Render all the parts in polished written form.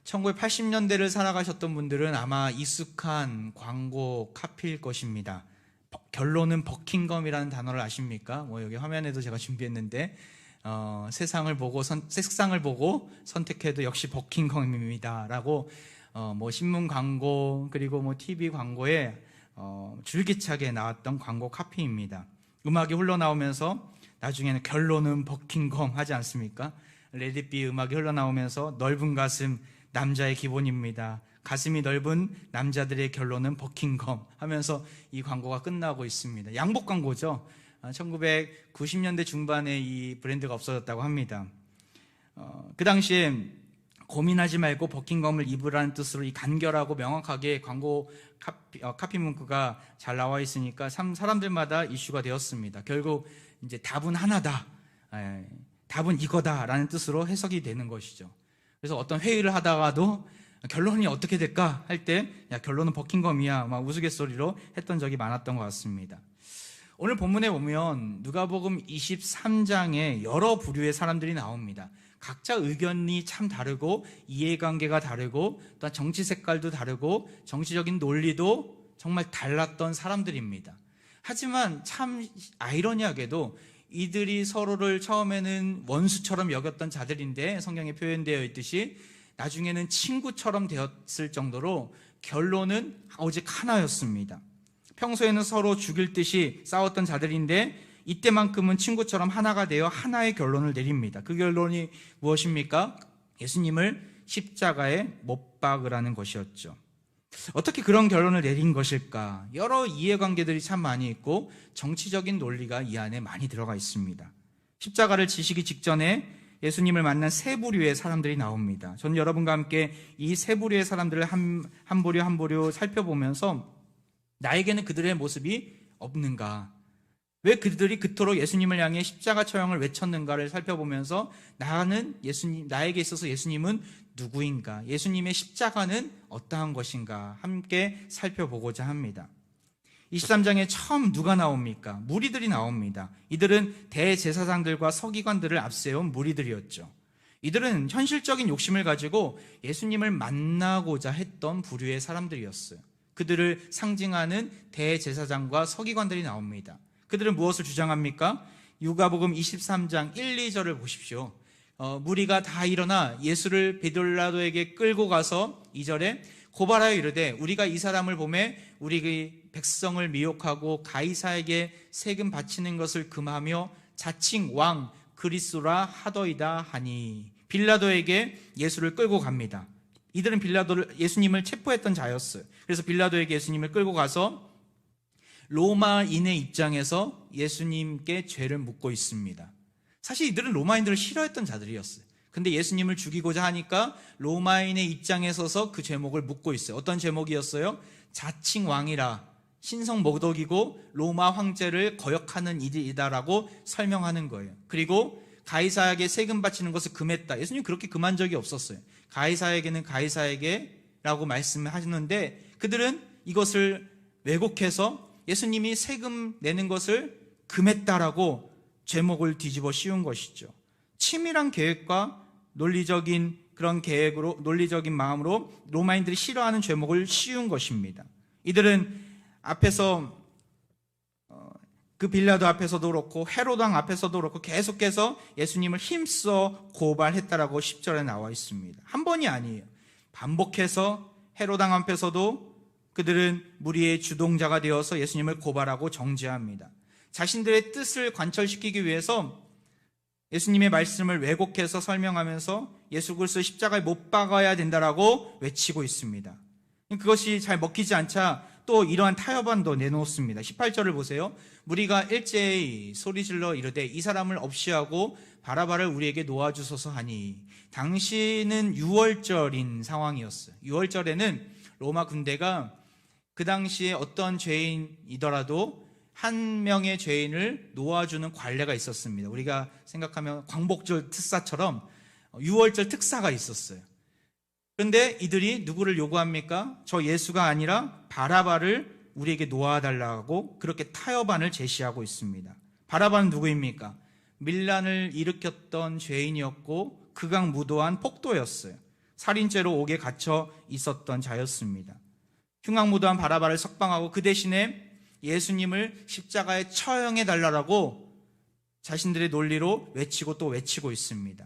1980년대를 살아가셨던 분들은 아마 익숙한 광고 카피일 것입니다. 결론은 버킹검이라는 단어를 아십니까? 여기 화면에도 제가 준비했는데 세상을 보고 색상을 보고 선택해도 역시 버킹검입니다 라고 신문 광고 그리고 TV 광고에 줄기차게 나왔던 광고 카피입니다. 음악이 흘러나오면서 나중에는 결론은 버킹검 하지 않습니까? 레디비 음악이 흘러나오면서 넓은 가슴 남자의 기본입니다. 가슴이 넓은 남자들의 결론은 버킹검 하면서 이 광고가 끝나고 있습니다. 양복 광고죠. 1990년대 중반에 이 브랜드가 없어졌다고 합니다. 그 당시에 고민하지 말고 버킹검을 입으라는 뜻으로 이 간결하고 명확하게 광고 카피 문구가 잘 나와 있으니까 참 사람들마다 이슈가 되었습니다. 결국 이제 답은 하나다. 답은 이거다라는 뜻으로 해석이 되는 것이죠. 그래서 어떤 회의를 하다가도 결론이 어떻게 될까 할 때 결론은 버킹검이야 막 우스갯소리로 했던 적이 많았던 것 같습니다. 오늘 본문에 보면 누가복음 23장에 여러 부류의 사람들이 나옵니다. 각자 의견이 참 다르고 이해관계가 다르고 또 정치 색깔도 다르고 정치적인 논리도 정말 달랐던 사람들입니다. 하지만 참 아이러니하게도 이들이 서로를 처음에는 원수처럼 여겼던 자들인데 성경에 표현되어 있듯이 나중에는 친구처럼 되었을 정도로 결론은 오직 하나였습니다. 평소에는 서로 죽일 듯이 싸웠던 자들인데 이때만큼은 친구처럼 하나가 되어 하나의 결론을 내립니다. 그 결론이 무엇입니까? 예수님을 십자가에 못 박으라는 것이었죠. 어떻게 그런 결론을 내린 것일까? 여러 이해관계들이 참 많이 있고 정치적인 논리가 이 안에 많이 들어가 있습니다. 십자가를 지시기 직전에 예수님을 만난 세 부류의 사람들이 나옵니다. 저는 여러분과 함께 이 세 부류의 사람들을 한 부류 한 부류 살펴보면서 나에게는 그들의 모습이 없는가? 왜 그들이 그토록 예수님을 향해 십자가 처형을 외쳤는가를 살펴보면서 나에게 있어서 예수님은 누구인가? 예수님의 십자가는 어떠한 것인가? 함께 살펴보고자 합니다. 23장에 처음 누가 나옵니까? 무리들이 나옵니다. 이들은 대제사장들과 서기관들을 앞세운 무리들이었죠. 이들은 현실적인 욕심을 가지고 예수님을 만나고자 했던 부류의 사람들이었어요. 그들을 상징하는 대제사장과 서기관들이 나옵니다. 그들은 무엇을 주장합니까? 누가복음 23장 1, 2절을 보십시오. 무리가 다 일어나 예수를 빌라도에게 끌고 가서 2절에 고발하여 이르되 우리가 이 사람을 보매 우리 백성을 미혹하고 가이사에게 세금 바치는 것을 금하며 자칭 왕 그리스도라 하더이다 하니 빌라도에게 예수를 끌고 갑니다. 이들은 예수님을 체포했던 자였어요. 그래서 빌라도에게 예수님을 끌고 가서 로마인의 입장에서 예수님께 죄를 묻고 있습니다. 사실 이들은 로마인들을 싫어했던 자들이었어요. 근데 예수님을 죽이고자 하니까 로마인의 입장에 서서 그 제목을 묻고 있어요. 어떤 제목이었어요? 자칭 왕이라 신성 모독이고 로마 황제를 거역하는 일이다라고 설명하는 거예요. 그리고 가이사에게 세금 바치는 것을 금했다. 예수님 그렇게 금한 적이 없었어요. 가이사에게는 가이사에게라고 말씀을 하시는데 그들은 이것을 왜곡해서 예수님이 세금 내는 것을 금했다라고 제목을 뒤집어 씌운 것이죠. 치밀한 계획과 논리적인 그런 계획으로, 논리적인 마음으로 로마인들이 싫어하는 제목을 씌운 것입니다. 이들은 앞에서 그 빌라도 앞에서도 그렇고 헤로드 왕 앞에서도 그렇고 계속해서 예수님을 힘써 고발했다라고 10절에 나와 있습니다. 한 번이 아니에요. 반복해서 헤로드 왕 앞에서도 그들은 무리의 주동자가 되어서 예수님을 고발하고 정죄합니다. 자신들의 뜻을 관철시키기 위해서 예수님의 말씀을 왜곡해서 설명하면서 예수 그리스도 십자가에 못 박아야 된다라고 외치고 있습니다. 그것이 잘 먹히지 않자 또 이러한 타협안도 내놓습니다. 18절을 보세요. 무리가 일제히 소리질러 이르되 이 사람을 없이하고 바라바를 우리에게 놓아주소서 하니 당시는 6월절인 상황이었어요. 6월절에는 로마 군대가 그 당시에 어떤 죄인이더라도 한 명의 죄인을 놓아주는 관례가 있었습니다. 우리가 생각하면 광복절 특사처럼 6월절 특사가 있었어요. 그런데 이들이 누구를 요구합니까? 저 예수가 아니라 바라바를 우리에게 놓아달라고 그렇게 타협안을 제시하고 있습니다. 바라바는 누구입니까? 밀란을 일으켰던 죄인이었고 극악무도한 폭도였어요. 살인죄로 옥에 갇혀 있었던 자였습니다. 흉악무도한 바라바를 석방하고 그 대신에 예수님을 십자가에 처형해 달라고 자신들의 논리로 외치고 또 외치고 있습니다.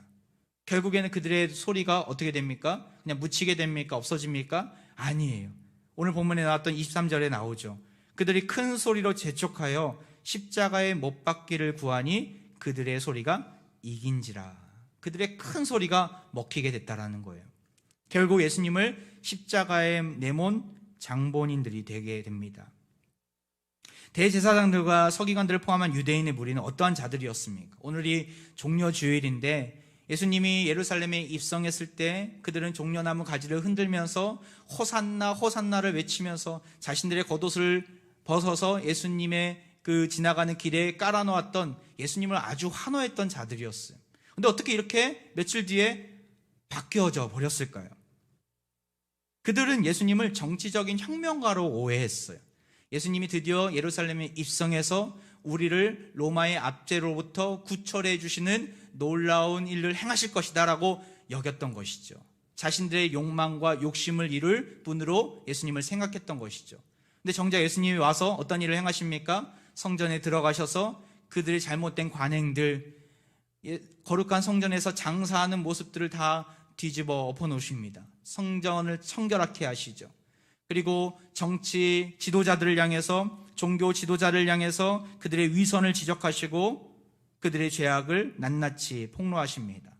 결국에는 그들의 소리가 어떻게 됩니까? 그냥 묻히게 됩니까? 없어집니까? 아니에요. 오늘 본문에 나왔던 23절에 나오죠. 그들이 큰 소리로 재촉하여 십자가에 못 박기를 구하니 그들의 소리가 이긴지라. 그들의 큰 소리가 먹히게 됐다라는 거예요. 결국 예수님을 십자가에 내몬 장본인들이 되게 됩니다. 대제사장들과 서기관들을 포함한 유대인의 무리는 어떠한 자들이었습니까? 오늘이 종려주일인데 예수님이 예루살렘에 입성했을 때 그들은 종려나무 가지를 흔들면서 호산나 호산나를 외치면서 자신들의 겉옷을 벗어서 예수님의 그 지나가는 길에 깔아놓았던 예수님을 아주 환호했던 자들이었어요. 근데 어떻게 이렇게 며칠 뒤에 바뀌어져 버렸을까요? 그들은 예수님을 정치적인 혁명가로 오해했어요. 예수님이 드디어 예루살렘에 입성해서 우리를 로마의 압제로부터 구출해 주시는 놀라운 일을 행하실 것이다 라고 여겼던 것이죠. 자신들의 욕망과 욕심을 이룰 분으로 예수님을 생각했던 것이죠. 근데 정작 예수님이 와서 어떤 일을 행하십니까? 성전에 들어가셔서 그들의 잘못된 관행들, 거룩한 성전에서 장사하는 모습들을 다 뒤집어 엎어놓으십니다. 성전을 청결하게 하시죠. 그리고 정치 지도자들을 향해서, 종교 지도자를 향해서 그들의 위선을 지적하시고 그들의 죄악을 낱낱이 폭로하십니다.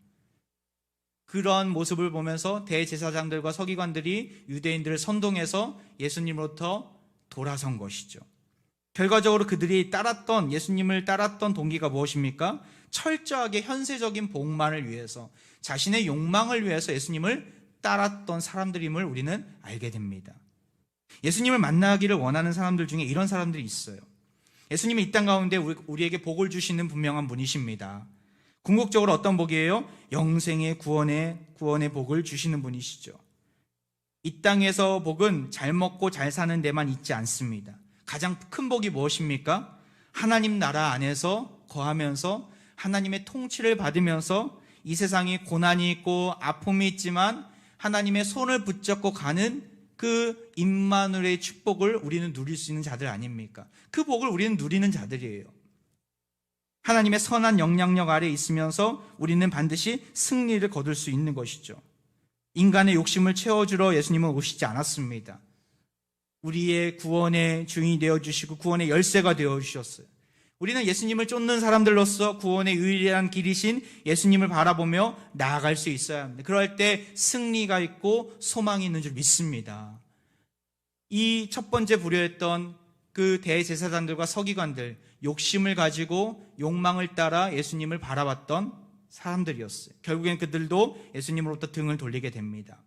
그런 모습을 보면서 대제사장들과 서기관들이 유대인들을 선동해서 예수님으로부터 돌아선 것이죠. 결과적으로 그들이 예수님을 따랐던 동기가 무엇입니까? 철저하게 현세적인 복만을 위해서, 자신의 욕망을 위해서 예수님을 따랐던 사람들임을 우리는 알게 됩니다. 예수님을 만나기를 원하는 사람들 중에 이런 사람들이 있어요. 예수님이 이 땅 가운데 우리에게 복을 주시는 분명한 분이십니다. 궁극적으로 어떤 복이에요? 영생의 구원의 복을 주시는 분이시죠. 이 땅에서 복은 잘 먹고 잘 사는 데만 있지 않습니다. 가장 큰 복이 무엇입니까? 하나님 나라 안에서 거하면서 하나님의 통치를 받으면서 이 세상이 고난이 있고 아픔이 있지만 하나님의 손을 붙잡고 가는 그 임마누엘의 축복을 우리는 누릴 수 있는 자들 아닙니까? 그 복을 우리는 누리는 자들이에요. 하나님의 선한 영향력 아래 있으면서 우리는 반드시 승리를 거둘 수 있는 것이죠. 인간의 욕심을 채워주러 예수님은 오시지 않았습니다. 우리의 구원의 주인이 되어주시고 구원의 열쇠가 되어주셨어요. 우리는 예수님을 쫓는 사람들로서 구원의 유일한 길이신 예수님을 바라보며 나아갈 수 있어야 합니다. 그럴 때 승리가 있고 소망이 있는 줄 믿습니다. 이 첫 번째 부류했던 그 대제사장들과 서기관들, 욕심을 가지고 욕망을 따라 예수님을 바라봤던 사람들이었어요. 결국엔 그들도 예수님으로부터 등을 돌리게 됩니다.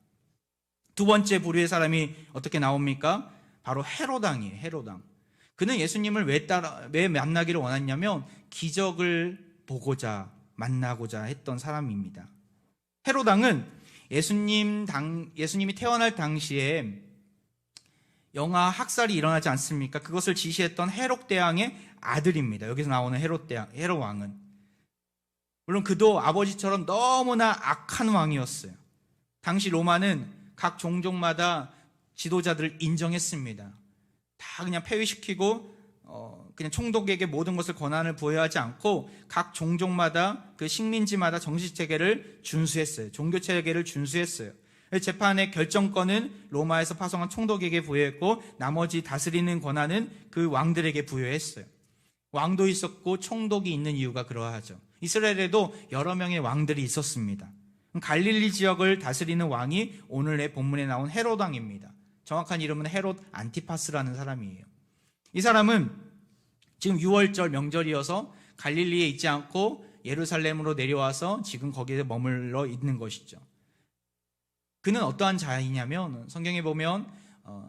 두 번째 부류의 사람이 어떻게 나옵니까? 바로 헤로당이에요. 헤로당. 그는 예수님을 왜 만나기를 원했냐면 기적을 보고자 만나고자 했던 사람입니다. 헤로당은 예수님이 태어날 당시에 영아 학살이 일어나지 않습니까? 그것을 지시했던 헤롯 대왕의 아들입니다. 여기서 나오는 헤롯 왕은. 물론 그도 아버지처럼 너무나 악한 왕이었어요. 당시 로마는 각 종족마다 지도자들을 인정했습니다. 다 그냥 폐위시키고 그냥 총독에게 모든 것을 권한을 부여하지 않고 각 종족마다 그 식민지마다 정치체계를 준수했어요. 종교체계를 준수했어요. 재판의 결정권은 로마에서 파송한 총독에게 부여했고 나머지 다스리는 권한은 그 왕들에게 부여했어요. 왕도 있었고 총독이 있는 이유가 그러하죠. 이스라엘에도 여러 명의 왕들이 있었습니다. 갈릴리 지역을 다스리는 왕이 오늘의 본문에 나온 헤롯 왕입니다. 정확한 이름은 헤롯 안티파스라는 사람이에요. 이 사람은 지금 6월절 명절이어서 갈릴리에 있지 않고 예루살렘으로 내려와서 지금 거기에 머물러 있는 것이죠. 그는 어떠한 자이냐면 성경에 보면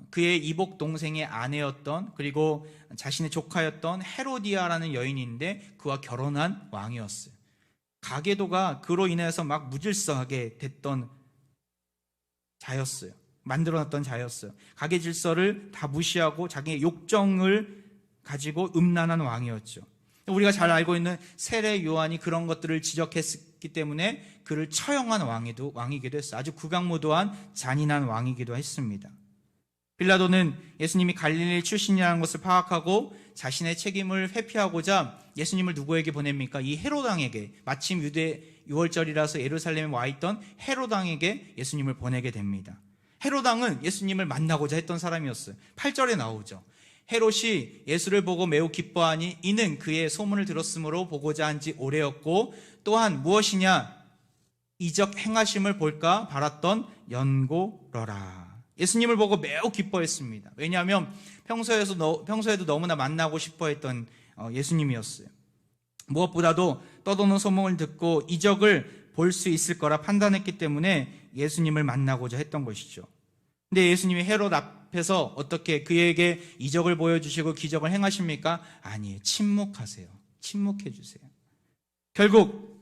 그의 이복 동생의 아내였던 그리고 자신의 조카였던 헤로디아라는 여인인데 그와 결혼한 왕이었어요. 가계도가 그로 인해서 막 무질서하게 됐던 자였어요. 만들어놨던 자였어요. 가계 질서를 다 무시하고 자기의 욕정을 가지고 음란한 왕이었죠. 우리가 잘 알고 있는 세례 요한이 그런 것들을 지적했을 했기 때문에 그를 처형한 왕이기도 했어요. 아주 극악무도한 잔인한 왕이기도 했습니다. 빌라도는 예수님이 갈릴리 출신이라는 것을 파악하고 자신의 책임을 회피하고자 예수님을 누구에게 보냅니까? 이 헤롯 왕에게, 마침 유대 유월절이라서 예루살렘에 와 있던 헤롯 왕에게 예수님을 보내게 됩니다. 헤롯 왕은 예수님을 만나고자 했던 사람이었어요. 8절에 나오죠. 헤롯이 예수를 보고 매우 기뻐하니 이는 그의 소문을 들었으므로 보고자 한 지 오래였고 또한 무엇이냐? 이적 행하심을 볼까 바랐던 연고러라. 예수님을 보고 매우 기뻐했습니다. 왜냐하면 평소에도 너무나 만나고 싶어했던 예수님이었어요. 무엇보다도 떠도는 소문을 듣고 이적을 볼 수 있을 거라 판단했기 때문에 예수님을 만나고자 했던 것이죠. 근데 예수님이 헤롯 앞에서 어떻게 그에게 이적을 보여주시고 기적을 행하십니까? 아니에요. 침묵하세요. 침묵해 주세요. 결국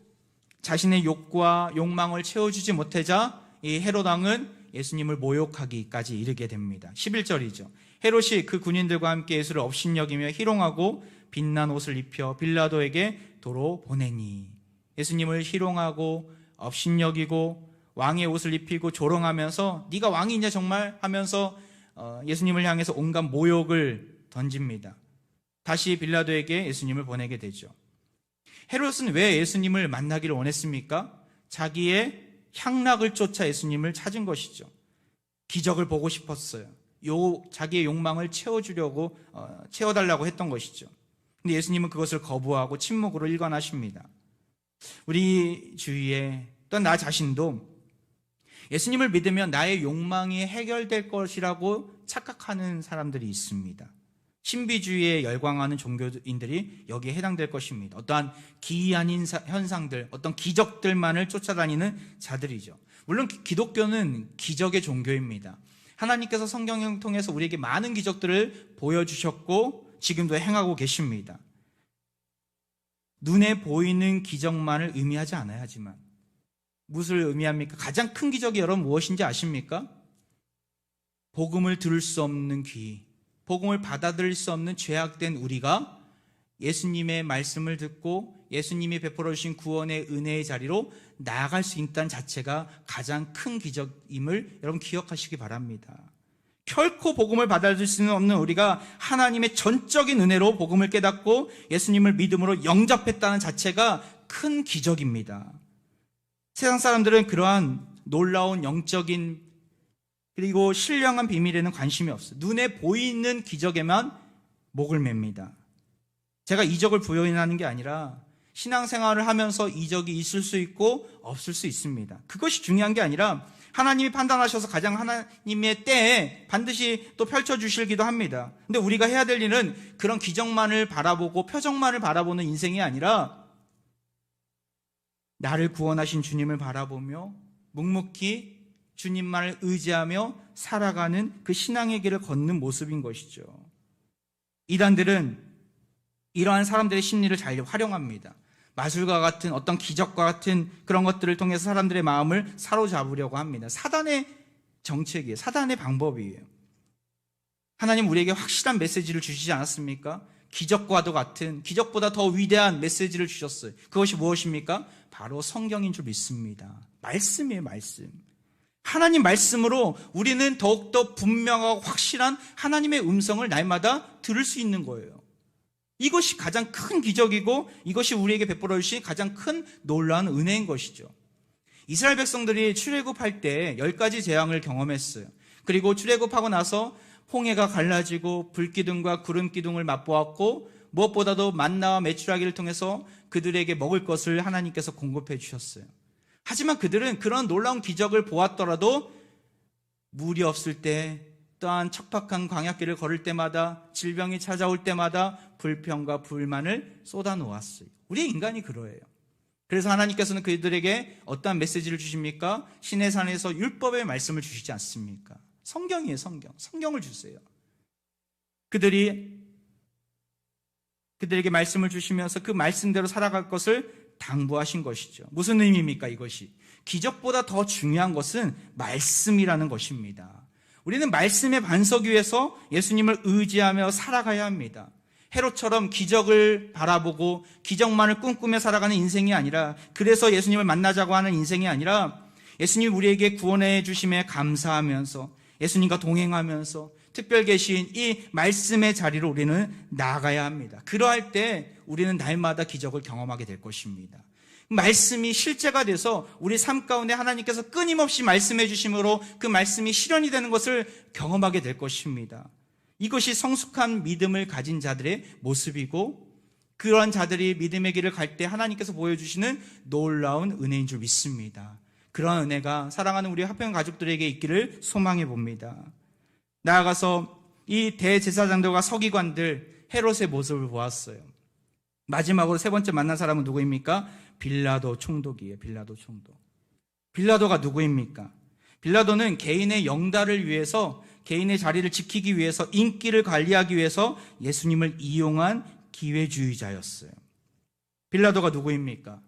자신의 욕구와 욕망을 채워주지 못하자 이 헤롯 왕은 예수님을 모욕하기까지 이르게 됩니다. 11절이죠. 헤롯이 그 군인들과 함께 예수를 업신여기며 희롱하고 빛난 옷을 입혀 빌라도에게 도로 보내니. 예수님을 희롱하고 업신여기고 왕의 옷을 입히고 조롱하면서 네가 왕이냐 정말 하면서 예수님을 향해서 온갖 모욕을 던집니다. 다시 빌라도에게 예수님을 보내게 되죠. 헤롯은 왜 예수님을 만나기를 원했습니까? 자기의 향락을 쫓아 예수님을 찾은 것이죠. 기적을 보고 싶었어요. 자기의 욕망을 채워달라고 했던 것이죠. 근데 예수님은 그것을 거부하고 침묵으로 일관하십니다. 우리 주위에 또한 나 자신도 예수님을 믿으면 나의 욕망이 해결될 것이라고 착각하는 사람들이 있습니다. 신비주의에 열광하는 종교인들이 여기에 해당될 것입니다. 어떠한 기이한 현상들, 어떤 기적들만을 쫓아다니는 자들이죠. 물론 기독교는 기적의 종교입니다. 하나님께서 성경을 통해서 우리에게 많은 기적들을 보여주셨고 지금도 행하고 계십니다. 눈에 보이는 기적만을 의미하지 않아요. 하지만 무엇을 의미합니까? 가장 큰 기적이 여러분 무엇인지 아십니까? 복음을 들을 수 없는 귀, 복음을 받아들일 수 없는 죄악된 우리가 예수님의 말씀을 듣고 예수님이 베풀어 주신 구원의 은혜의 자리로 나아갈 수 있다는 자체가 가장 큰 기적임을 여러분 기억하시기 바랍니다. 결코 복음을 받아들일 수는 없는 우리가 하나님의 전적인 은혜로 복음을 깨닫고 예수님을 믿음으로 영접했다는 자체가 큰 기적입니다. 세상 사람들은 그러한 놀라운 영적인 그리고 신령한 비밀에는 관심이 없어요. 눈에 보이는 기적에만 목을 맵니다. 제가 이적을 부인하는 게 아니라 신앙생활을 하면서 이적이 있을 수 있고 없을 수 있습니다. 그것이 중요한 게 아니라 하나님이 판단하셔서 가장 하나님의 때에 반드시 또 펼쳐주시기도 합니다. 근데 우리가 해야 될 일은 그런 기적만을 바라보고 표정만을 바라보는 인생이 아니라 나를 구원하신 주님을 바라보며 묵묵히 주님만을 의지하며 살아가는 그 신앙의 길을 걷는 모습인 것이죠. 이단들은 이러한 사람들의 심리를 잘 활용합니다. 마술과 같은 어떤 기적과 같은 그런 것들을 통해서 사람들의 마음을 사로잡으려고 합니다. 사단의 정책이에요. 사단의 방법이에요. 하나님 우리에게 확실한 메시지를 주시지 않았습니까? 기적과도 같은, 기적보다 더 위대한 메시지를 주셨어요. 그것이 무엇입니까? 바로 성경인 줄 믿습니다. 말씀이에요, 말씀. 하나님 말씀으로 우리는 더욱더 분명하고 확실한 하나님의 음성을 날마다 들을 수 있는 거예요. 이것이 가장 큰 기적이고 이것이 우리에게 베풀어 주신 가장 큰 놀라운 은혜인 것이죠. 이스라엘 백성들이 출애굽할 때 10가지 재앙을 경험했어요. 그리고 출애굽하고 나서 홍해가 갈라지고 불기둥과 구름기둥을 맛보았고 무엇보다도 만나와 메추라기를 통해서 그들에게 먹을 것을 하나님께서 공급해 주셨어요. 하지만 그들은 그런 놀라운 기적을 보았더라도 물이 없을 때 또한 척박한 광야길을 걸을 때마다 질병이 찾아올 때마다 불평과 불만을 쏟아놓았어요. 우리 인간이 그러해요. 그래서 하나님께서는 그들에게 어떠한 메시지를 주십니까? 시내산에서 율법의 말씀을 주시지 않습니까? 성경이에요, 성경. 성경을 주세요. 그들에게 말씀을 주시면서 그 말씀대로 살아갈 것을 당부하신 것이죠. 무슨 의미입니까, 이것이? 기적보다 더 중요한 것은 말씀이라는 것입니다. 우리는 말씀의 반석 위에서 예수님을 의지하며 살아가야 합니다. 헤롯처럼 기적을 바라보고 기적만을 꿈꾸며 살아가는 인생이 아니라, 그래서 예수님을 만나자고 하는 인생이 아니라, 예수님 우리에게 구원해 주심에 감사하면서 예수님과 동행하면서 특별 계신 이 말씀의 자리로 우리는 나아가야 합니다. 그러할 때 우리는 날마다 기적을 경험하게 될 것입니다. 말씀이 실제가 돼서 우리 삶 가운데 하나님께서 끊임없이 말씀해 주심으로 그 말씀이 실현이 되는 것을 경험하게 될 것입니다. 이것이 성숙한 믿음을 가진 자들의 모습이고, 그러한 자들이 믿음의 길을 갈 때 하나님께서 보여주시는 놀라운 은혜인 줄 믿습니다. 그러한 은혜가 사랑하는 우리 화평 가족들에게 있기를 소망해 봅니다. 나아가서 이 대제사장들과 서기관들, 헤롯의 모습을 보았어요. 마지막으로 세 번째 만난 사람은 누구입니까? 빌라도 총독이에요. 빌라도 총독. 빌라도가 누구입니까? 빌라도는 개인의 영달을 위해서, 개인의 자리를 지키기 위해서, 인기를 관리하기 위해서 예수님을 이용한 기회주의자였어요. 빌라도가 누구입니까?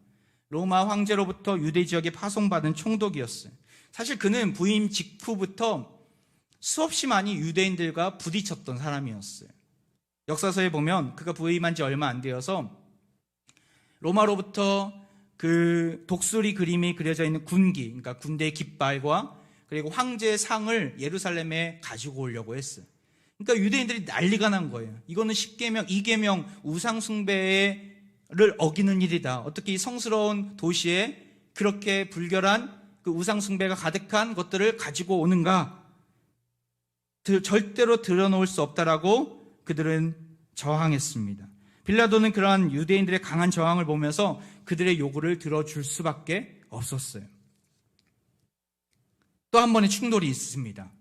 로마 황제로부터 유대 지역에 파송받은 총독이었어요. 사실 그는 부임 직후부터 수없이 많이 유대인들과 부딪혔던 사람이었어요. 역사서에 보면 그가 부임한 지 얼마 안 되어서 로마로부터 그 독수리 그림이 그려져 있는 군기, 그러니까 군대의 깃발과 그리고 황제의 상을 예루살렘에 가지고 오려고 했어요. 그러니까 유대인들이 난리가 난 거예요. 이거는 10계명, 2계명 우상숭배를 어기는 일이다. 어떻게 이 성스러운 도시에 그렇게 불결한 그 우상숭배가 가득한 것들을 가지고 오는가? 절대로 들여놓을 수 없다라고 그들은 저항했습니다. 빌라도는 그러한 유대인들의 강한 저항을 보면서 그들의 요구를 들어줄 수밖에 없었어요. 또 한 번의 충돌이 있습니다.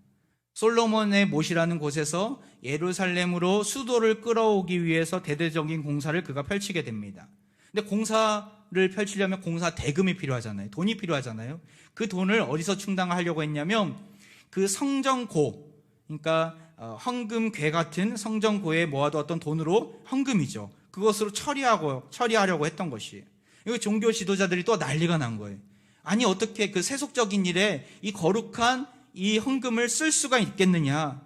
솔로몬의 못이라는 곳에서 예루살렘으로 수도를 끌어오기 위해서 대대적인 공사를 그가 펼치게 됩니다. 근데 공사를 펼치려면 공사 대금이 필요하잖아요. 돈이 필요하잖아요. 그 돈을 어디서 충당하려고 했냐면 그 성전고, 그러니까 헌금괴 같은 성전고에 모아두었던 돈으로, 헌금이죠. 그것으로 처리하려고 했던 것이에요. 이거 종교 지도자들이 또 난리가 난 거예요. 아니 어떻게 그 세속적인 일에 이 거룩한 이 헌금을 쓸 수가 있겠느냐.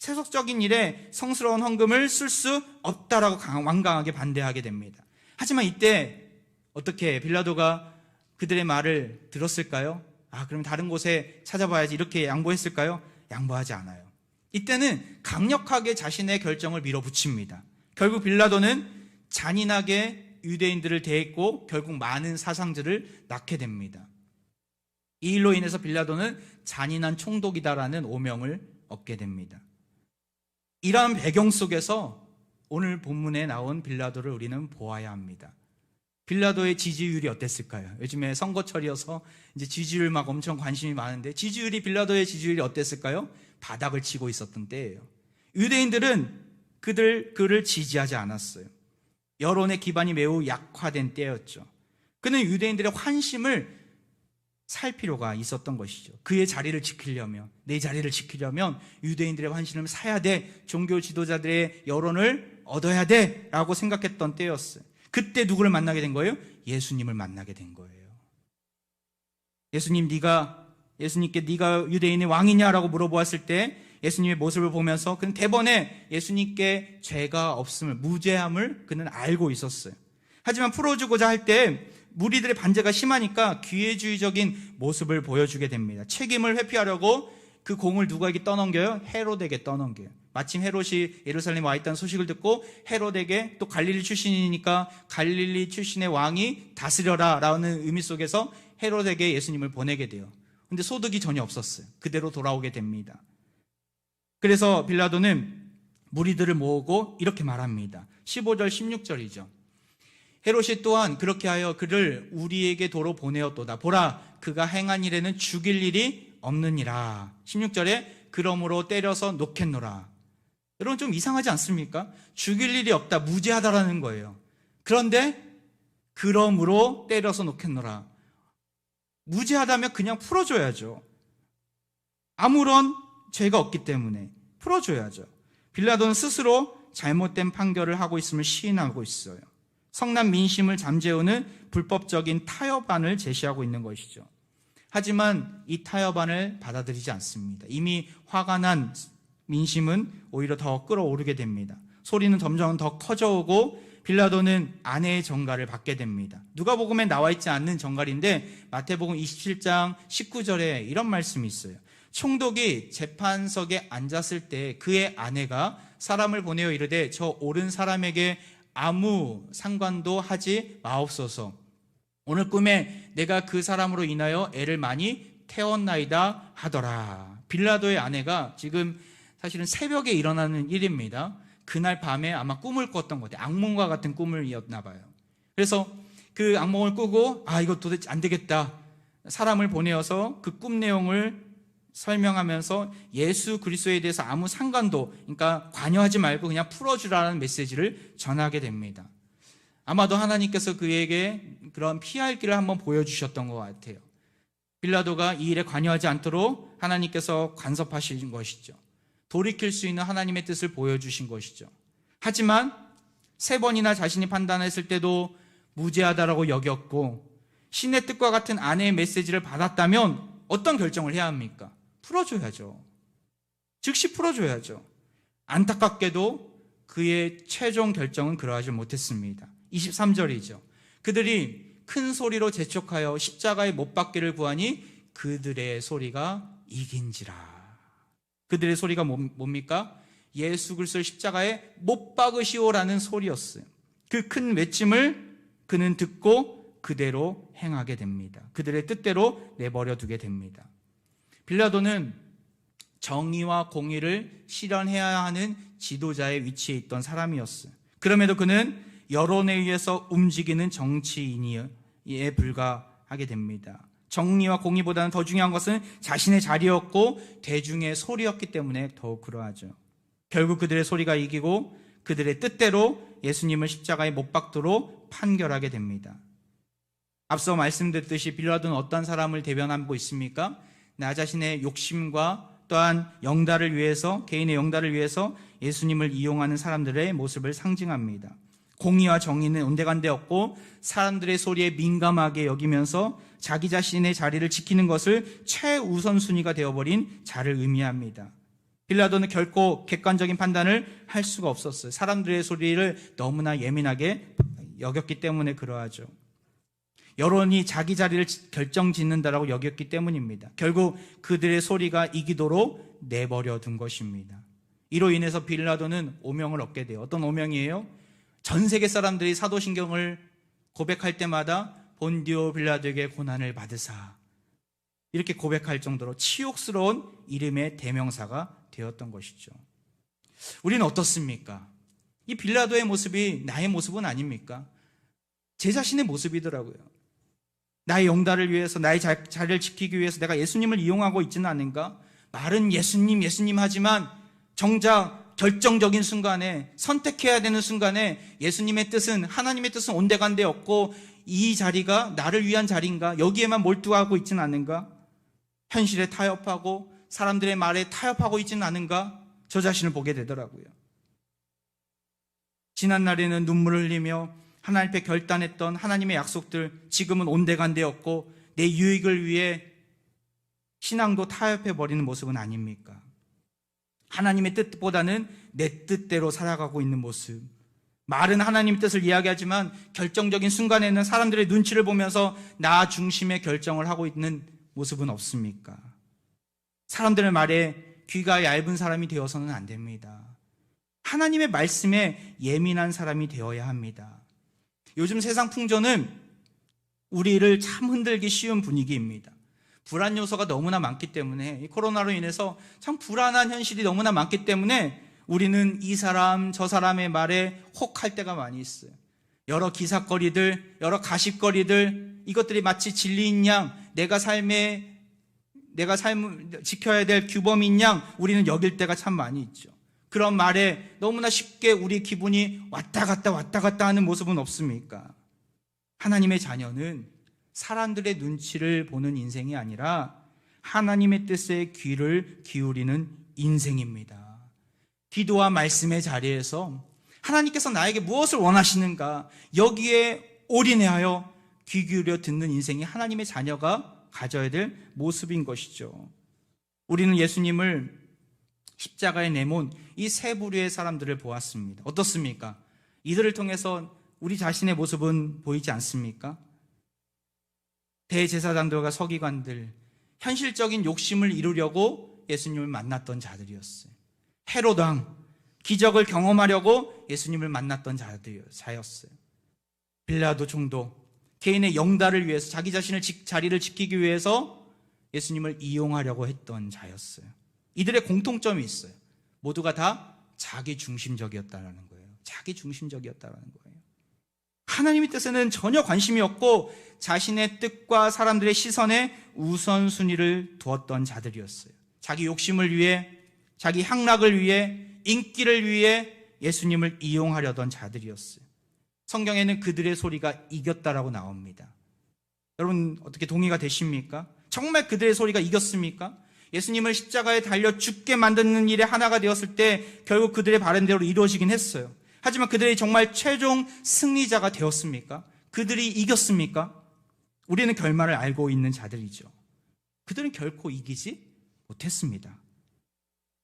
세속적인 일에 성스러운 헌금을 쓸 수 없다라고 완강하게 반대하게 됩니다. 하지만 이때 어떻게 빌라도가 그들의 말을 들었을까요? 그럼 다른 곳에 찾아봐야지 이렇게 양보했을까요? 양보하지 않아요. 이때는 강력하게 자신의 결정을 밀어붙입니다. 결국 빌라도는 잔인하게 유대인들을 대했고 결국 많은 사상들을 낳게 됩니다. 이 일로 인해서 빌라도는 잔인한 총독이다라는 오명을 얻게 됩니다. 이러한 배경 속에서 오늘 본문에 나온 빌라도를 우리는 보아야 합니다. 빌라도의 지지율이 어땠을까요? 요즘에 선거철이어서 이제 지지율 막 엄청 관심이 많은데, 빌라도의 지지율이 어땠을까요? 바닥을 치고 있었던 때예요. 유대인들은 그를 지지하지 않았어요. 여론의 기반이 매우 약화된 때였죠. 그는 유대인들의 환심을 살 필요가 있었던 것이죠. 그의 자리를 지키려면, 내 자리를 지키려면 유대인들의 환심을 사야 돼, 종교 지도자들의 여론을 얻어야 돼 라고 생각했던 때였어요. 그때 누구를 만나게 된 거예요? 예수님을 만나게 된 거예요. 예수님께 네가 유대인의 왕이냐라고 물어보았을 때 예수님의 모습을 보면서 그는 대번에 예수님께 죄가 없음을, 무죄함을 그는 알고 있었어요. 하지만 풀어주고자 할 때 무리들의 반대가 심하니까 기회주의적인 모습을 보여주게 됩니다. 책임을 회피하려고 그 공을 누구에게 떠넘겨요? 헤롯에게 떠넘겨요. 마침 헤롯이 예루살렘에 와 있다는 소식을 듣고 헤롯에게, 또 갈릴리 출신이니까 갈릴리 출신의 왕이 다스려라 라는 의미 속에서 헤롯에게 예수님을 보내게 돼요. 근데 소득이 전혀 없었어요. 그대로 돌아오게 됩니다. 그래서 빌라도는 무리들을 모으고 이렇게 말합니다. 15절 16절이죠. 헤롯이 또한 그렇게 하여 그를 우리에게 도로 보내었도다. 보라, 그가 행한 일에는 죽일 일이 없느니라. 16절에 그러므로 때려서 놓겠노라. 여러분 좀 이상하지 않습니까? 죽일 일이 없다, 무죄하다라는 거예요. 그런데 그러므로 때려서 놓겠노라. 무죄하다면 그냥 풀어줘야죠. 아무런 죄가 없기 때문에 풀어줘야죠. 빌라도는 스스로 잘못된 판결을 하고 있음을 시인하고 있어요. 성난 민심을 잠재우는 불법적인 타협안을 제시하고 있는 것이죠. 하지만 이 타협안을 받아들이지 않습니다. 이미 화가 난 민심은 오히려 더 끌어오르게 됩니다. 소리는 점점 더 커져오고 빌라도는 아내의 전갈을 받게 됩니다. 누가복음에 나와 있지 않는 전갈인데 마태복음 27장 19절에 이런 말씀이 있어요. 총독이 재판석에 앉았을 때 그의 아내가 사람을 보내어 이르되 저 옳은 사람에게 아무 상관도 하지 마옵소서. 오늘 꿈에 내가 그 사람으로 인하여 애를 많이 태웠나이다 하더라. 빌라도의 아내가 지금 사실은 새벽에 일어나는 일입니다. 그날 밤에 아마 꿈을 꿨던 것 같아요. 악몽과 같은 꿈을이었나 봐요. 그래서 그 악몽을 꾸고 이거 도대체 안 되겠다. 사람을 보내어서 그 꿈 내용을 설명하면서 예수 그리스도에 대해서 아무 상관도, 그러니까 관여하지 말고 그냥 풀어주라는 메시지를 전하게 됩니다. 아마도 하나님께서 그에게 그런 피할 길을 한번 보여주셨던 것 같아요. 빌라도가 이 일에 관여하지 않도록 하나님께서 간섭하신 것이죠. 돌이킬 수 있는 하나님의 뜻을 보여주신 것이죠. 하지만 3번이나 자신이 판단했을 때도 무죄하다라고 여겼고 신의 뜻과 같은 아내의 메시지를 받았다면 어떤 결정을 해야 합니까? 풀어줘야죠. 즉시 풀어줘야죠. 안타깝게도 그의 최종 결정은 그러하지 못했습니다. 23절이죠. 그들이 큰 소리로 재촉하여 십자가에 못 박기를 구하니 그들의 소리가 이긴지라. 그들의 소리가 뭡니까? 예수 그리스도를 십자가에 못 박으시오라는 소리였어요. 그 큰 외침을 그는 듣고 그대로 행하게 됩니다. 그들의 뜻대로 내버려 두게 됩니다. 빌라도는 정의와 공의를 실현해야 하는 지도자의 위치에 있던 사람이었어요. 그럼에도 그는 여론에 의해서 움직이는 정치인에 불과하게 됩니다. 정의와 공의보다는 더 중요한 것은 자신의 자리였고 대중의 소리였기 때문에 더욱 그러하죠. 결국 그들의 소리가 이기고 그들의 뜻대로 예수님을 십자가에 못 박도록 판결하게 됩니다. 앞서 말씀드렸듯이 빌라도는 어떤 사람을 대변하고 있습니까? 나 자신의 욕심과 또한 영달을 위해서, 개인의 영달을 위해서 예수님을 이용하는 사람들의 모습을 상징합니다. 공의와 정의는 온데간데없고 사람들의 소리에 민감하게 여기면서 자기 자신의 자리를 지키는 것을 최우선순위가 되어버린 자를 의미합니다. 빌라도는 결코 객관적인 판단을 할 수가 없었어요. 사람들의 소리를 너무나 예민하게 여겼기 때문에 그러하죠. 여론이 자기 자리를 결정짓는다라고 여겼기 때문입니다. 결국 그들의 소리가 이기도록 내버려 둔 것입니다. 이로 인해서 빌라도는 오명을 얻게 돼요. 어떤 오명이에요? 전 세계 사람들이 사도신경을 고백할 때마다 본디오 빌라도에게 고난을 받으사, 이렇게 고백할 정도로 치욕스러운 이름의 대명사가 되었던 것이죠. 우리는 어떻습니까? 이 빌라도의 모습이 나의 모습은 아닙니까? 제 자신의 모습이더라고요. 나의 영달을 위해서, 나의 자리를 지키기 위해서 내가 예수님을 이용하고 있지는 않은가? 말은 예수님 하지만 정작 결정적인 순간에, 선택해야 되는 순간에 예수님의 뜻은, 하나님의 뜻은 온데간데 없고 이 자리가 나를 위한 자리인가? 여기에만 몰두하고 있지는 않은가? 현실에 타협하고 사람들의 말에 타협하고 있지는 않은가? 저 자신을 보게 되더라고요. 지난날에는 눈물을 흘리며 하나님 앞에 결단했던 하나님의 약속들, 지금은 온데간데 없고 내 유익을 위해 신앙도 타협해버리는 모습은 아닙니까? 하나님의 뜻보다는 내 뜻대로 살아가고 있는 모습. 말은 하나님의 뜻을 이야기하지만 결정적인 순간에는 사람들의 눈치를 보면서 나 중심의 결정을 하고 있는 모습은 없습니까? 사람들의 말에 귀가 얇은 사람이 되어서는 안 됩니다. 하나님의 말씀에 예민한 사람이 되어야 합니다. 요즘 세상 풍조는 우리를 참 흔들기 쉬운 분위기입니다. 불안 요소가 너무나 많기 때문에, 이 코로나로 인해서 참 불안한 현실이 너무나 많기 때문에 우리는 이 사람 저 사람의 말에 혹할 때가 많이 있어요. 여러 기사거리들, 여러 가십거리들, 이것들이 마치 진리인 양, 내가 삶을 지켜야 될 규범인 양 우리는 여길 때가 참 많이 있죠. 그런 말에 너무나 쉽게 우리 기분이 왔다 갔다 하는 모습은 없습니까? 하나님의 자녀는 사람들의 눈치를 보는 인생이 아니라 하나님의 뜻에 귀를 기울이는 인생입니다. 기도와 말씀의 자리에서 하나님께서 나에게 무엇을 원하시는가, 여기에 올인하여 귀 기울여 듣는 인생이 하나님의 자녀가 가져야 될 모습인 것이죠. 우리는 예수님을 십자가에 내몬 이 세 부류의 사람들을 보았습니다. 어떻습니까? 이들을 통해서 우리 자신의 모습은 보이지 않습니까? 대제사장들과 서기관들, 현실적인 욕심을 이루려고 예수님을 만났던 자들이었어요. 헤롯 왕, 기적을 경험하려고 예수님을 만났던 자였어요. 빌라도 총독, 개인의 영달을 위해서, 자기 자신의 자리를 지키기 위해서 예수님을 이용하려고 했던 자였어요. 이들의 공통점이 있어요. 모두가 다 자기 중심적이었다는 거예요. 자기 중심적이었다는 거예요. 하나님의 뜻에는 전혀 관심이 없고 자신의 뜻과 사람들의 시선에 우선순위를 두었던 자들이었어요. 자기 욕심을 위해, 자기 향락을 위해, 인기를 위해 예수님을 이용하려던 자들이었어요. 성경에는 그들의 소리가 이겼다라고 나옵니다. 여러분 어떻게 동의가 되십니까? 정말 그들의 소리가 이겼습니까? 예수님을 십자가에 달려 죽게 만드는 일에 하나가 되었을 때 결국 그들의 바람대로 이루어지긴 했어요. 하지만 그들이 정말 최종 승리자가 되었습니까? 그들이 이겼습니까? 우리는 결말을 알고 있는 자들이죠. 그들은 결코 이기지 못했습니다.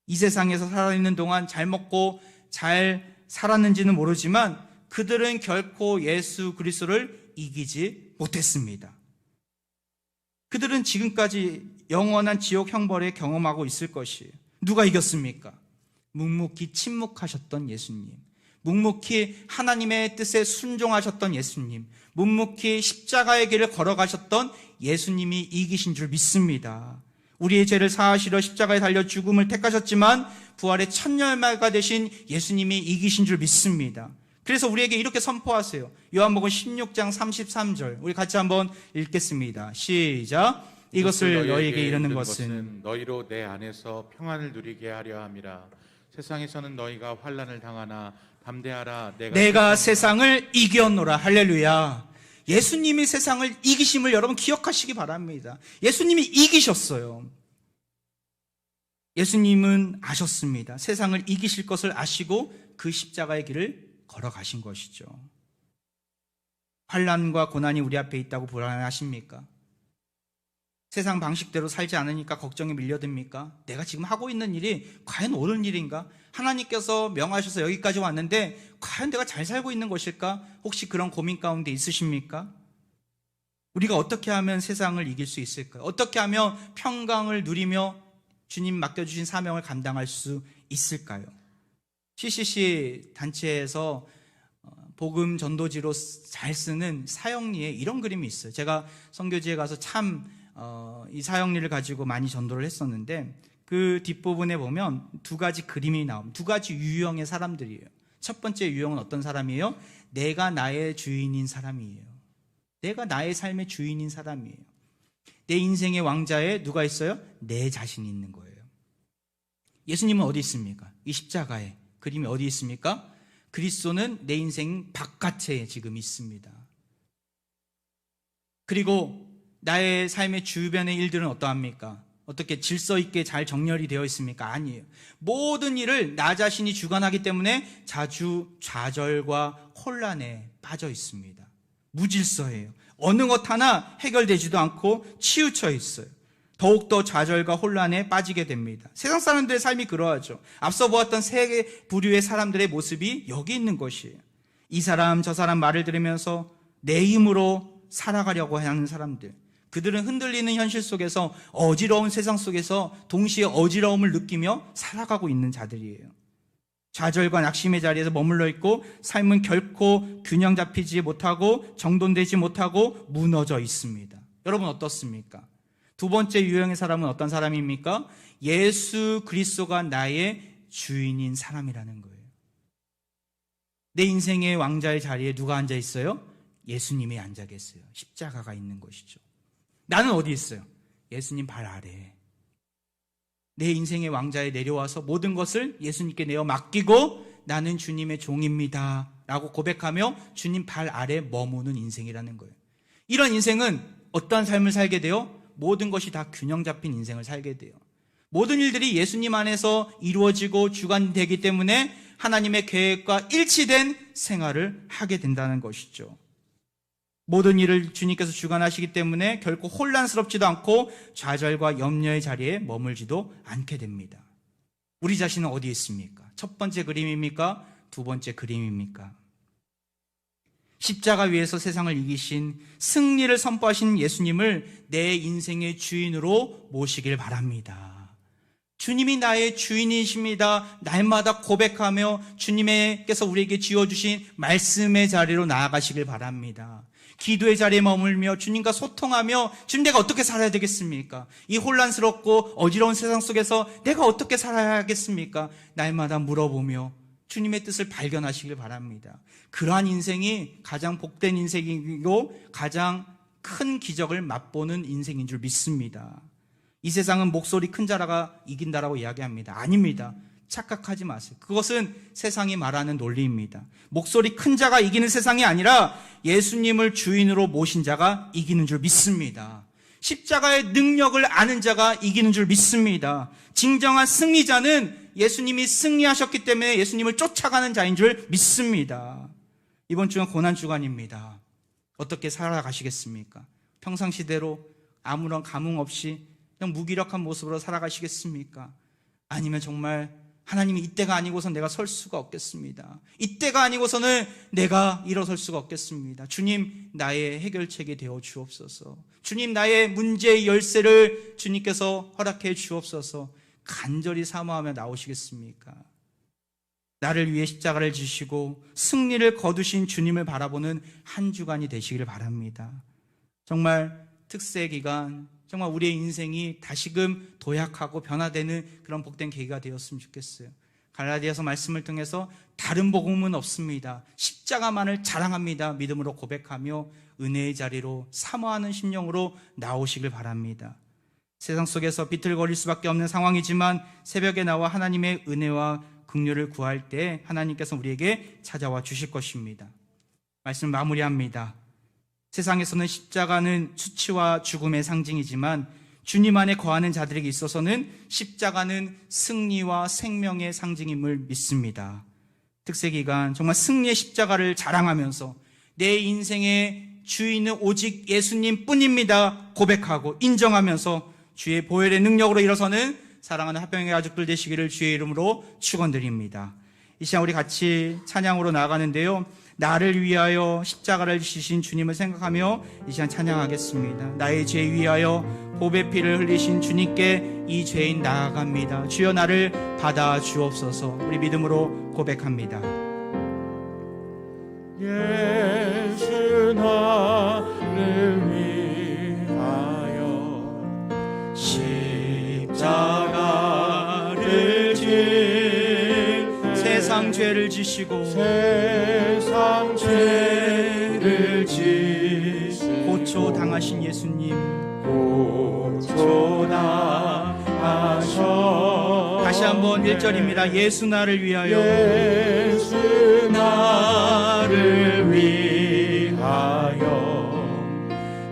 이 세상에서 살아있는 동안 잘 먹고 잘 살았는지는 모르지만 그들은 결코 예수 그리스도를 이기지 못했습니다. 그들은 지금까지 영원한 지옥 형벌에 경험하고 있을 것이에요. 누가 이겼습니까? 묵묵히 침묵하셨던 예수님, 묵묵히 하나님의 뜻에 순종하셨던 예수님, 묵묵히 십자가의 길을 걸어가셨던 예수님이 이기신 줄 믿습니다. 우리의 죄를 사하시려 십자가에 달려 죽음을 택하셨지만 부활의 첫 열매가 되신 예수님이 이기신 줄 믿습니다. 그래서 우리에게 이렇게 선포하세요. 요한복음 16장 33절 우리 같이 한번 읽겠습니다. 시작. 이것을 너희에게 이르는 것은 너희로 내 안에서 평안을 누리게 하려 함이라. 세상에서는 너희가 환난을 당하나 담대하라. 내가 세상을 이겼노라. 할렐루야. 예수님이 세상을 이기심을 여러분 기억하시기 바랍니다. 예수님이 이기셨어요. 예수님은 아셨습니다. 세상을 이기실 것을 아시고 그 십자가의 길을 걸어가신 것이죠. 환난과 고난이 우리 앞에 있다고 불안하십니까? 세상 방식대로 살지 않으니까 걱정이 밀려듭니까? 내가 지금 하고 있는 일이 과연 옳은 일인가? 하나님께서 명하셔서 여기까지 왔는데 과연 내가 잘 살고 있는 것일까? 혹시 그런 고민 가운데 있으십니까? 우리가 어떻게 하면 세상을 이길 수 있을까요? 어떻게 하면 평강을 누리며 주님 맡겨주신 사명을 감당할 수 있을까요? CCC 단체에서 복음 전도지로 잘 쓰는 사형리에 이런 그림이 있어요. 제가 선교지에 가서 참 이 사형리를 가지고 많이 전도를 했었는데 그 뒷부분에 보면 두 가지 그림이 나옵니다. 두 가지 유형의 사람들이에요. 첫 번째 유형은 어떤 사람이에요? 내가 나의 주인인 사람이에요. 내가 나의 삶의 주인인 사람이에요. 내 인생의 왕자에 누가 있어요? 내 자신이 있는 거예요. 예수님은 어디 있습니까? 이 십자가에. 그림이 어디 있습니까? 그리스도는 내 인생 바깥에 지금 있습니다. 그리고 나의 삶의 주변의 일들은 어떠합니까? 어떻게 질서 있게 잘 정렬이 되어 있습니까? 아니에요. 모든 일을 나 자신이 주관하기 때문에 자주 좌절과 혼란에 빠져 있습니다. 무질서해요. 어느 것 하나 해결되지도 않고 치우쳐 있어요. 더욱더 좌절과 혼란에 빠지게 됩니다. 세상 사람들의 삶이 그러하죠. 앞서 보았던 세 부류의 사람들의 모습이 여기 있는 것이에요. 이 사람 저 사람 말을 들으면서 내 힘으로 살아가려고 하는 사람들, 그들은 흔들리는 현실 속에서 어지러운 세상 속에서 동시에 어지러움을 느끼며 살아가고 있는 자들이에요. 좌절과 낙심의 자리에서 머물러 있고 삶은 결코 균형 잡히지 못하고 정돈되지 못하고 무너져 있습니다. 여러분 어떻습니까? 두 번째 유형의 사람은 어떤 사람입니까? 예수 그리스도가 나의 주인인 사람이라는 거예요. 내 인생의 왕자의 자리에 누가 앉아 있어요? 예수님이 앉아 계세요. 십자가가 있는 것이죠. 나는 어디 있어요? 예수님 발 아래. 내 인생의 왕자에 내려와서 모든 것을 예수님께 내어 맡기고 나는 주님의 종입니다 라고 고백하며 주님 발 아래 머무는 인생이라는 거예요. 이런 인생은 어떠한 삶을 살게 돼요? 모든 것이 다 균형 잡힌 인생을 살게 돼요. 모든 일들이 예수님 안에서 이루어지고 주관되기 때문에 하나님의 계획과 일치된 생활을 하게 된다는 것이죠. 모든 일을 주님께서 주관하시기 때문에 결코 혼란스럽지도 않고 좌절과 염려의 자리에 머물지도 않게 됩니다. 우리 자신은 어디에 있습니까? 첫 번째 그림입니까? 두 번째 그림입니까? 십자가 위에서 세상을 이기신 승리를 선포하신 예수님을 내 인생의 주인으로 모시길 바랍니다. 주님이 나의 주인이십니다. 날마다 고백하며 주님께서 우리에게 지어주신 말씀의 자리로 나아가시길 바랍니다. 기도의 자리에 머물며 주님과 소통하며 주님, 내가 어떻게 살아야 되겠습니까? 이 혼란스럽고 어지러운 세상 속에서 내가 어떻게 살아야 하겠습니까? 날마다 물어보며 주님의 뜻을 발견하시길 바랍니다. 그러한 인생이 가장 복된 인생이고 가장 큰 기적을 맛보는 인생인 줄 믿습니다. 이 세상은 목소리 큰 자라가 이긴다라고 이야기합니다. 아닙니다. 착각하지 마세요. 그것은 세상이 말하는 논리입니다. 목소리 큰 자가 이기는 세상이 아니라 예수님을 주인으로 모신 자가 이기는 줄 믿습니다. 십자가의 능력을 아는 자가 이기는 줄 믿습니다. 진정한 승리자는 예수님이 승리하셨기 때문에 예수님을 쫓아가는 자인 줄 믿습니다. 이번 주는 고난주간입니다. 어떻게 살아가시겠습니까? 평상시대로 아무런 감흥 없이 그냥 무기력한 모습으로 살아가시겠습니까? 아니면 정말 하나님이 이때가 아니고선 내가 설 수가 없겠습니다. 이때가 아니고서는 내가 일어설 수가 없겠습니다. 주님, 나의 해결책이 되어 주옵소서. 주님, 나의 문제의 열쇠를 주님께서 허락해 주옵소서. 간절히 사모하며 나오시겠습니까? 나를 위해 십자가를 지시고 승리를 거두신 주님을 바라보는 한 주간이 되시길 바랍니다. 정말 특세 기간, 정말 우리의 인생이 다시금 도약하고 변화되는 그런 복된 계기가 되었으면 좋겠어요. 갈라디아서 말씀을 통해서 다른 복음은 없습니다. 십자가만을 자랑합니다. 믿음으로 고백하며 은혜의 자리로 사모하는 심령으로 나오시길 바랍니다. 세상 속에서 비틀거릴 수밖에 없는 상황이지만 새벽에 나와 하나님의 은혜와 긍휼을 구할 때 하나님께서 우리에게 찾아와 주실 것입니다. 말씀을 마무리합니다. 세상에서는 십자가는 수치와 죽음의 상징이지만 주님 안에 거하는 자들에게 있어서는 십자가는 승리와 생명의 상징임을 믿습니다. 특세기간 정말 승리의 십자가를 자랑하면서 내 인생의 주인은 오직 예수님 뿐입니다 고백하고 인정하면서 주의 보혈의 능력으로 일어서는 사랑하는 합병의 가족들 되시기를 주의 이름으로 축원드립니다. 이 시간 우리 같이 찬양으로 나아가는데요, 나를 위하여 십자가를 지신 주님을 생각하며 이 시간 찬양하겠습니다. 나의 죄 위하여 보배 피를 흘리신 주님께 이 죄인 나아갑니다. 주여 나를 받아 주옵소서. 우리 믿음으로 고백합니다. 예수 나를 위하여 십자가를 진 세상 죄를 지시고 세상 죄를 지시고 고초 당하신 예수님, 고초 당하셔. 다시 한번 1절입니다. 예수 나를 위하여 예수 나를 위하여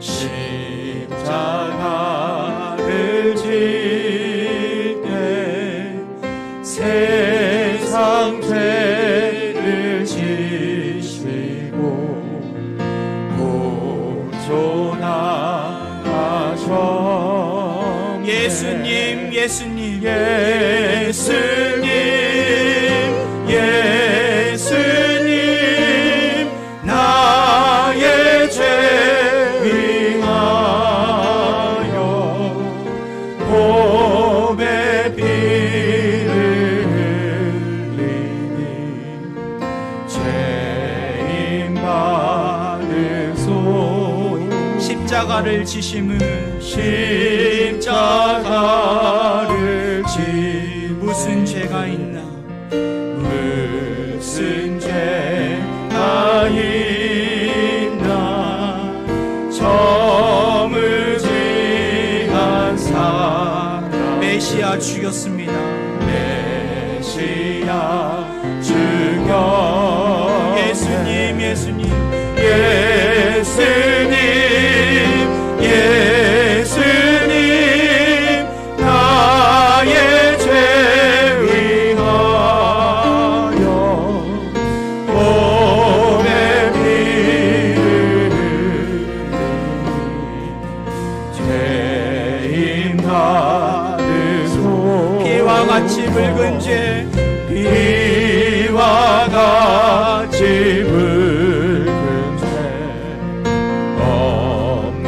십자가를 지게 세상 죄를 지시고 고초 당하셔. 예수님, 예수님, 예수님, 예수님, 나의 죄 위하여 보배 피를 흘리니 죄인 받으소. 십자가를 지심은 십자가를 지 무슨 죄가 있나, 무슨 죄가 있나 저무지한 사랑 메시아 죽였습니다. 메시아 죽여. 예수님, 예수님, 예수님, 예수님, 나의 죄 위하여 보배 피를 흘리니 죄인 받으소. 피와 비와 같이 붉은 죄 비와 같이 붉은 죄 없는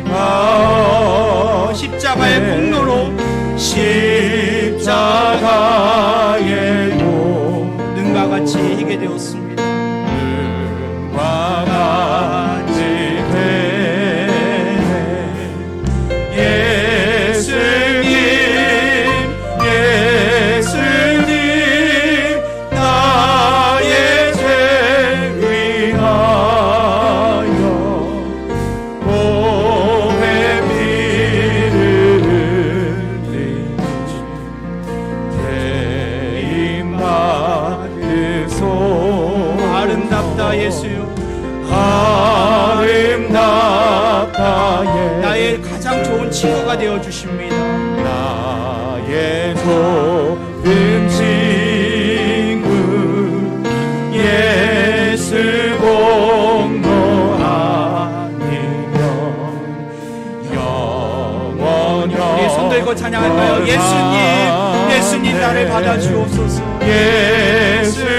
이가 십자가의 공로로 십자가의 능과 같이 희게 되었습니다. 능과 같이 되네. 예수님 나의 죄 위하여 몸에 피를 흘리시 대임 받으소. 아름답다 예수여, 아름답다 나의 가장 좋은 친구가 되어 주십니다. 나의 좋은 친구 예수 공로 아니면 영원히 우리 손 들고 찬양할까요? 예수님 나를 받아 주옵소서. 예수님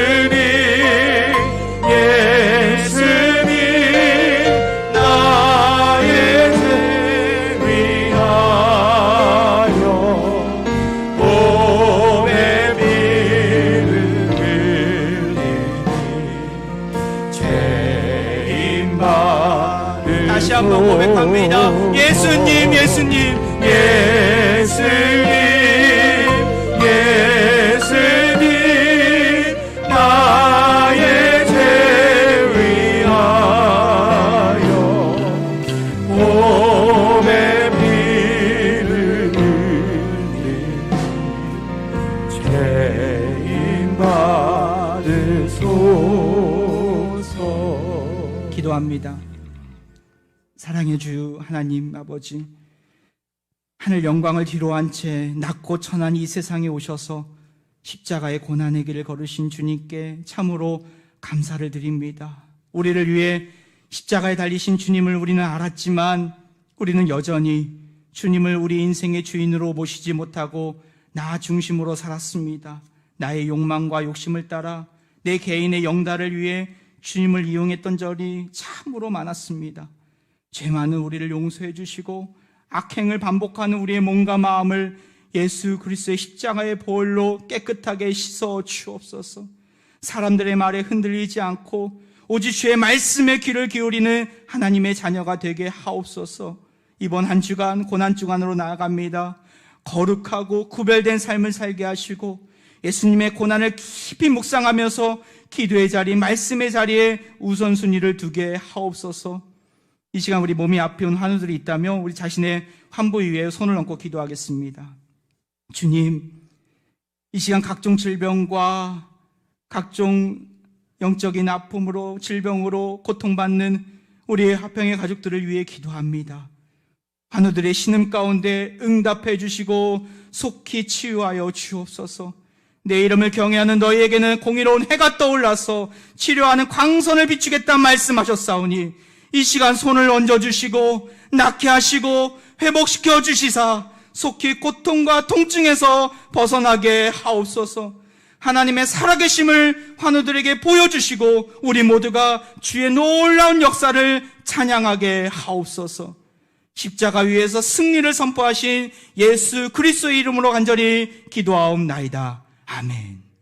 나의 죄 위하여 몸에 피를 흘리니 죄인 받으소. 다시 한번 고백합니다. 예수님 나의 죄 위하여 몸에 피를 흘리니 죄인 받으소서. 기도합니다. 사랑의 주 하나님 아버지, 하늘 영광을 뒤로한 채 낮고 천한 이 세상에 오셔서 십자가의 고난의 길을 걸으신 주님께 참으로 감사를 드립니다. 우리를 위해 십자가에 달리신 주님을 우리는 알았지만 우리는 여전히 주님을 우리 인생의 주인으로 모시지 못하고 나 중심으로 살았습니다. 나의 욕망과 욕심을 따라 내 개인의 영달을 위해 주님을 이용했던 적이 참으로 많았습니다. 죄 많은 우리를 용서해 주시고 악행을 반복하는 우리의 몸과 마음을 예수 그리스도의 십자가의 보혈로 깨끗하게 씻어 주옵소서. 사람들의 말에 흔들리지 않고 오직 주의 말씀에 귀를 기울이는 하나님의 자녀가 되게 하옵소서. 이번 한 주간 고난 주간으로 나아갑니다. 거룩하고 구별된 삶을 살게 하시고 예수님의 고난을 깊이 묵상하면서 기도의 자리, 말씀의 자리에 우선순위를 두게 하옵소서. 이 시간 우리 몸이 아픈 환우들이 있다면 우리 자신의 환부 위에 손을 얹고 기도하겠습니다. 주님, 이 시간 각종 질병과 각종 영적인 아픔으로 질병으로 고통받는 우리의 화평의 가족들을 위해 기도합니다. 환우들의 신음 가운데 응답해 주시고 속히 치유하여 주옵소서. 내 이름을 경외하는 너희에게는 공의로운 해가 떠올라서 치료하는 광선을 비추겠다 말씀하셨사오니 이 시간 손을 얹어주시고 낫게 하시고 회복시켜 주시사 속히 고통과 통증에서 벗어나게 하옵소서. 하나님의 살아계심을 환우들에게 보여주시고 우리 모두가 주의 놀라운 역사를 찬양하게 하옵소서. 십자가 위에서 승리를 선포하신 예수 그리스도의 이름으로 간절히 기도하옵나이다. 아멘.